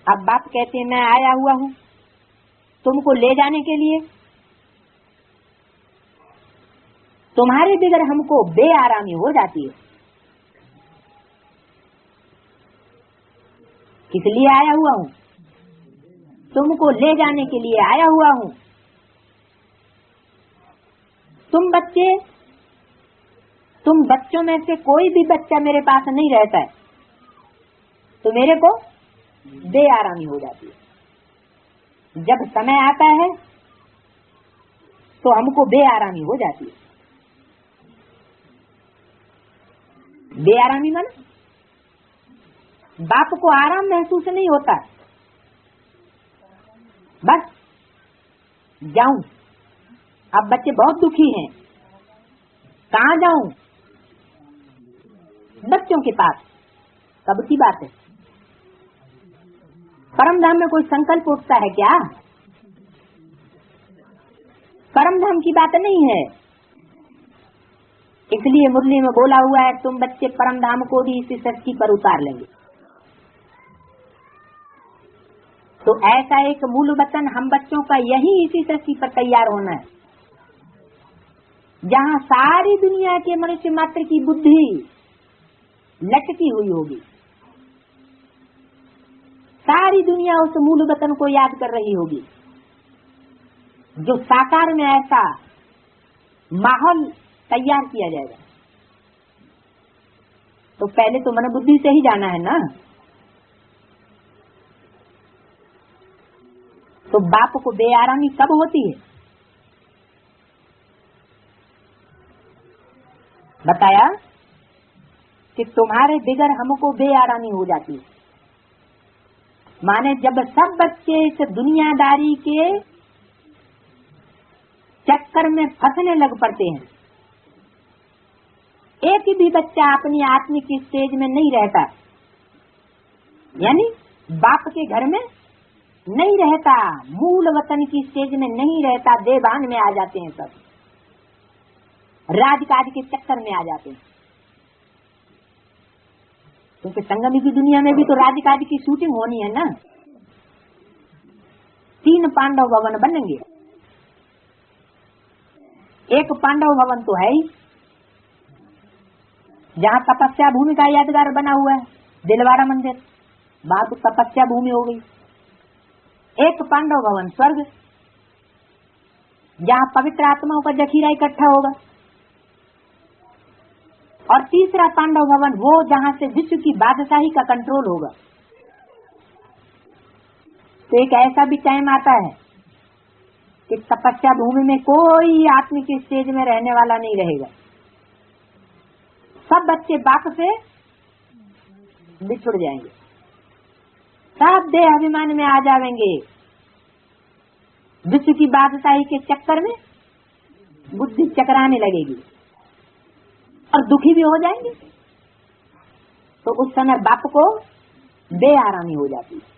अब बाप कहते हैं मैं आया हुआ हूं तुमको ले जाने के लिए, तुम्हारे बगैर हमको बेआरामी हो जाती है। किस लिए आया हुआ हूं? तुमको ले जाने के लिए आया हुआ हूं। तुम बच्चों में से कोई भी बच्चा मेरे पास नहीं रहता है तो मेरे को बेआरामी हो जाती है। जब समय आता है तो हमको बेआरामी हो जाती है। बेआरामी मन बाप को आराम महसूस नहीं होता, बस जाऊं। अब बच्चे बहुत दुखी हैं, कहाँ जाऊं? बच्चों के पास। कब की बात है? परम धाम में कोई संकल्प उठता है क्या? परम धाम की बात नहीं है। इसलिए मुरली में बोला हुआ है तुम बच्चे परम धाम को भी इसी सृष्टि पर उतार लेंगे। तो ऐसा एक मूल वतन हम बच्चों का यही इसी सृष्टि पर तैयार होना है, जहाँ सारी दुनिया के मनुष्य मात्र की बुद्धि लटकी हुई होगी। सारी दुनिया उस मूल वतन को याद कर रही होगी, जो साकार में ऐसा माहौल तैयार किया जाएगा। तो पहले तो मन बुद्धि से ही जाना है ना। तो बाप को बेआरामी कब होती है? बताया कि तुम्हारे बिगर हमको बेआरामी हो जाती है। माने जब सब बच्चे इस दुनियादारी के चक्कर में फंसने लग पड़ते हैं, एक भी बच्चा अपनी आत्मिक स्टेज में नहीं रहता, यानी बाप के घर में नहीं रहता, मूल वतन की स्टेज में नहीं रहता, देवान में आ जाते हैं, सब राजकाज के चक्कर में आ जाते हैं। क्योंकि संगम की दुनिया में भी तो राजकाज की शूटिंग होनी है ना। 3 पांडव भवन बनेंगे। एक पांडव भवन तो है ही, जहाँ तपस्या भूमि का यादगार बना हुआ है, दिलवाड़ा मंदिर, वहां तो तपस्या भूमि हो गई। एक पांडव भवन स्वर्ग, जहाँ पवित्र आत्माओं का जखीरा इकट्ठा होगा। और तीसरा पांडव भवन वो जहाँ से विश्व की बादशाही का कंट्रोल होगा। तो एक ऐसा भी टाइम आता है कि तपस्या भूमि में कोई आत्मिक स्टेज में रहने वाला नहीं रहेगा। सब बच्चे बाप से बिछुड़ जाएंगे, सब देह अभिमान में आ जाएंगे। विश्व की बादशाही के चक्कर में बुद्धि चकराने लगेगी और दुखी भी हो जाएंगे। तो उस समय बाप को बेआरामी हो जाती है।